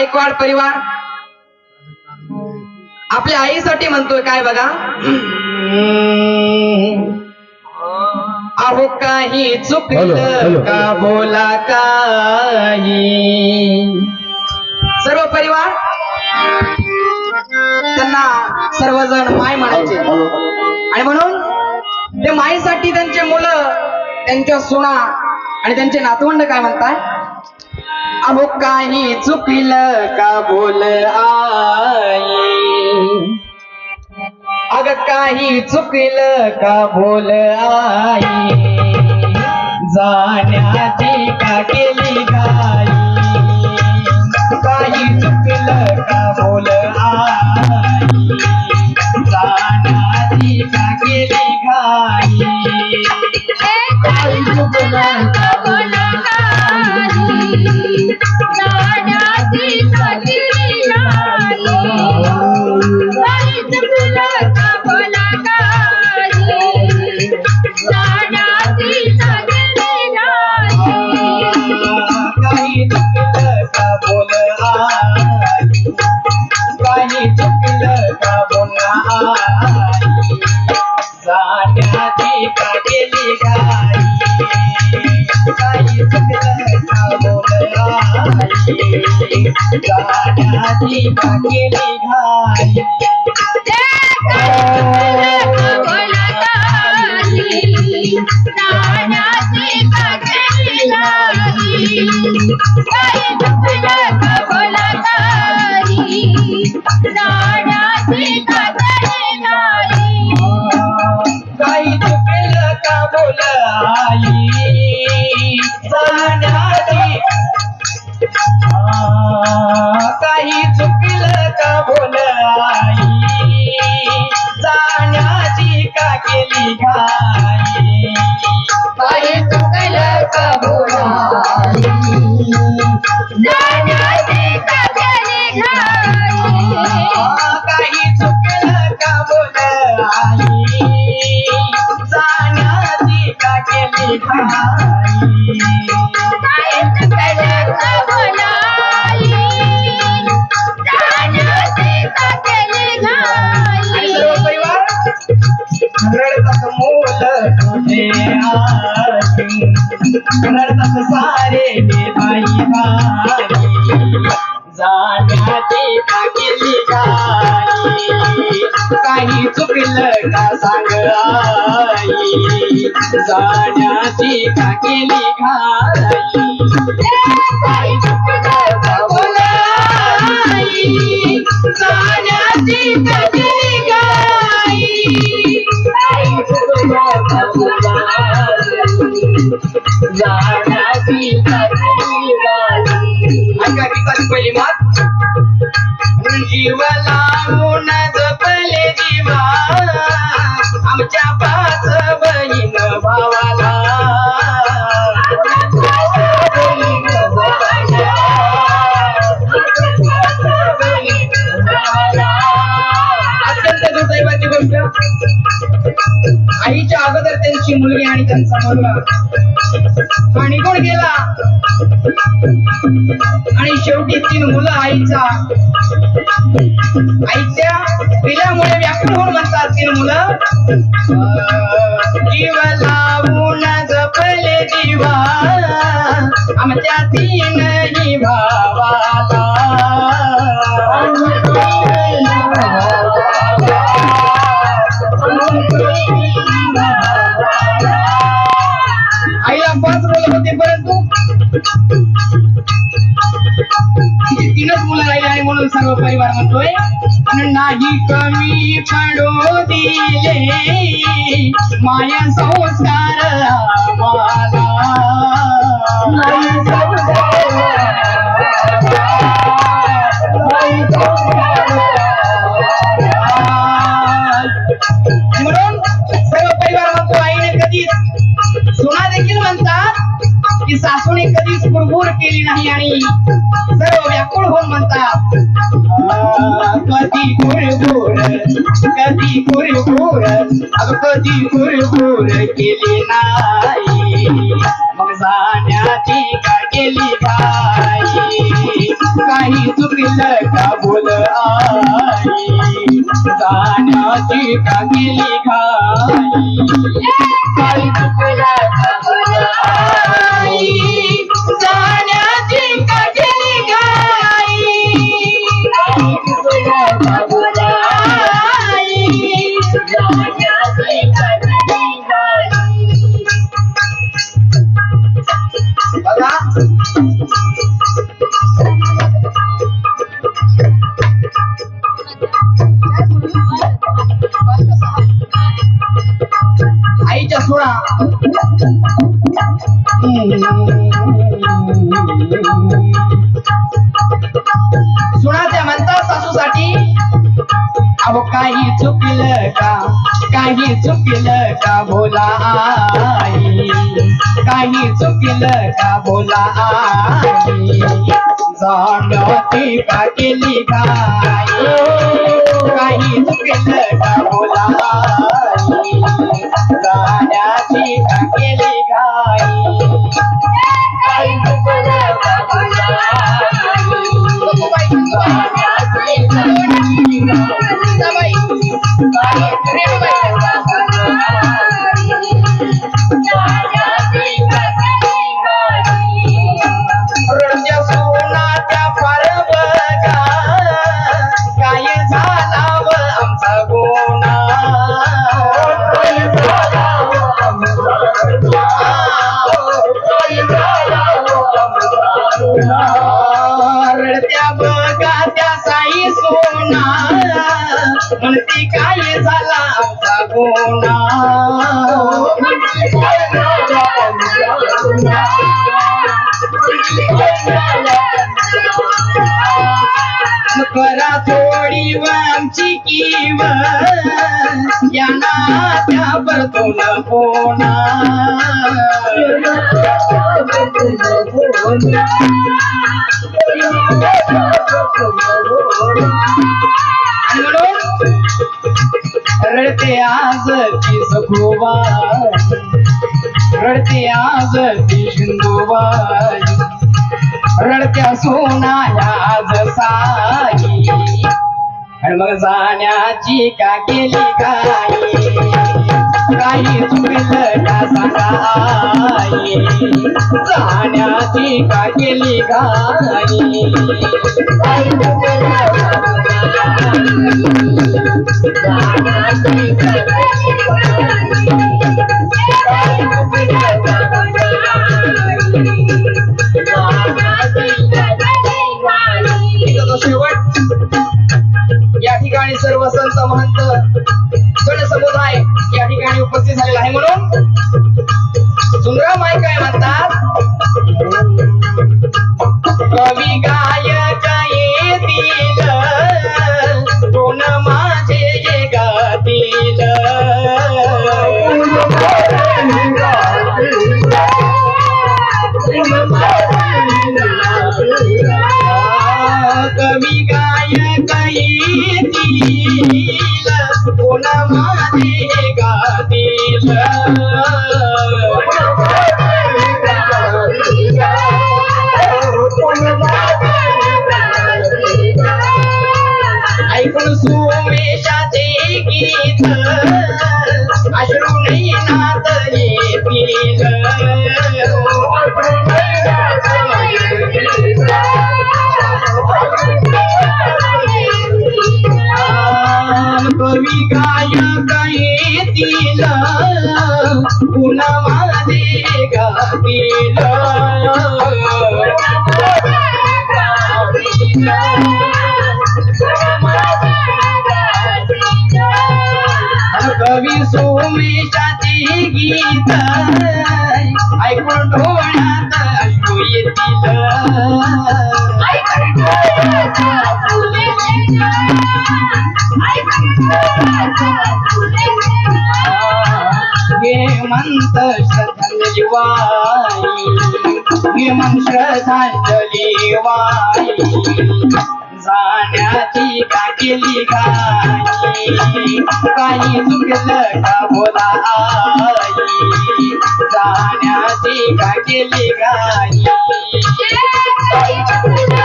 गायकवाड परिवार आपल्या आईसाठी म्हणतोय काय बघा. अहो काही चुकलं का बोला काही. सर्व परिवार त्यांना सर्वजण माय म्हणायचे आणि म्हणून ते माईसाठी त्यांचे मुलं, त्यांच्या सुना आणि त्यांचे नातवंड काय म्हणताय. अहो काही चुकलं का बोल आई. अग काही चुकलं का बोल आई. जाण्याची का केली घाई. काही चुकलं का बोल आई. जाण्याची का केली घाई. काही चुकलं का बोल आई. जाण्याची का केली घाई. काही चुकलं का बोल आई. जाण्याची का केली घाई. काही चुकलं का बोल आई. काही चुकलं का बोल आई. जाण्याची का केली घाई. काही चुकलं का बोल आई. जाण्याची का केली घाई. काही चुकलं का बोल आई. जाण्याची काही चुकलं का बोल आई. जाण्याची का केली घाई. काही चुकलं का बोल आई. जाण्याची का केली घाई. काही चुकलं का बोल आई. जाण्याची का केली घाई. काही चुकलं का बोल आई. जाण्याची का केली घाई. सर्व परिवार रडतात मूल तुझे आई. रडतात सारे भाई भाई. जाण्याची का केली घाई. काही चुकलं का सांग आई. जाण्याची का केली घाई. काही चुकलं का बोल आई. जाण्याची का केली घाई. काही चुकलं का बोल आई. जाण्याची का केली घाई. ऐका गीताची पहिली मात. जीव लावून जपले जीवा आमच्या पाच बहीण भावाला. अत्यंत दुर्दैवाची गोष्ट. आईच्या अगोदर त्यांची मुलगी आणि त्यांचा मुलगा आणि कोण गेला आणि शेवटी 3 मुलं आईच्या दिल्यामुळे व्याकुळ होऊन म्हणतात 3 मुलं. जीव लावून जपले जीवा आमच्या 3 भावाला. आईला 5 मुलं होते परंतु तिचे 3च मुलं राहिले आहे म्हणून सर्व परिवार म्हणतोय. नाही कमी पडू दिले माया संस्कार आम्हाला. म्हणून सर्व परिवार म्हणतो आईने कधीच सुना देखील म्हणतात की सासूने कधीच कुरबुर केली नाही आणि सर्व व्याकुळ होऊन म्हणतात कधी कुरबुर अगं कधी कुरबुर केली नाही. मग जाण्याची का केली घाई. काही काही चुकलं का बोल आई जाण्याची का केली घाई काही चुकलं का बोल आई जाण्याची का केली घाई काही चुकलं का बोल आई जाण्याची का केली घाई बघा आईच्या सुना सुनाच्या म्हणतात सासूसाठी अहो काही चुकलं का काही चुकलं का बोला आई काही चुकलं का बोला आई जाण्याची का केली घाई काही चुकलं का बोला आई जाण्याची का केली घाई काही चुकलं का बोला आई जाण्याची का केली घाई रडत्या सोनाच्या फार बघा काय झाला व आमचा गोना रडत्या बघा त्या साई सोना म्हणते काय झाला आमचा गोना करा थोडी व आमची किव या नात्या परतून होना रडते आज ती सखोबाई रडते आज ती शिंदूबाई रडत्या सोनाया आज साई आणि मग जाण्याची का केली घाई काही चुकलं का सांगा आई जाण्याची का केली घाई काही चुकलं शेवट या ठिकाणी सर्व संत महंत जनसमुदाय या ठिकाणी उपस्थित झालेला आहे म्हणून सुंदर माय काय म्हणतात कवी गायक येतील कोण माझे गातील कवी गायक येतील कोण माझे गातील ऐकून सोमेशाचे गीत अश्रू नयनात येतील कवी गायक येतील पुन्हा माझे गातील कवी सोमेशाचे गीत ऐकून डोळ्यात अश्रू येतील हेमंत श्रद्धांजली वाई हेमंत श्रद्धांजली वाई जाण्याची का केली घाई काही चुकलं का बोला आई जाण्याची का केली घाई काही चुकलं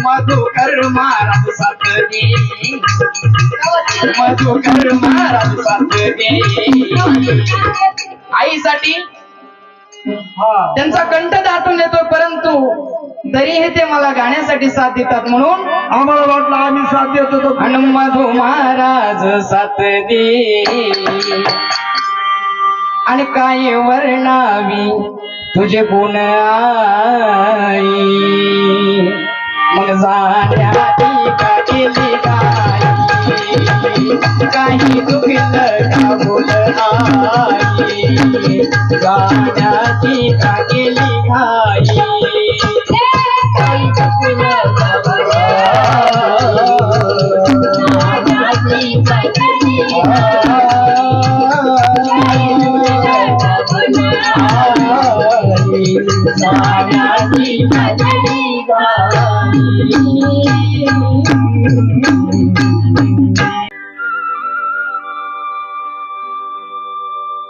मधुकर महाराज साथ दे मधुकर महाराज साथ दे आईसाठी त्यांचा कंठ दाटून येतो परंतु तरीही ते मला गाण्यासाठी साथ देतात म्हणून आम्हाला वाटलं आम्ही साथ देत होतो आणि मधु महाराज साथ दे आणि काय वर्णावी तुझे गुण आई मग जाण्याची का केली गाई काही चुकलं का बोल आई गाण्याची का केली घाई काही चुकलं गाई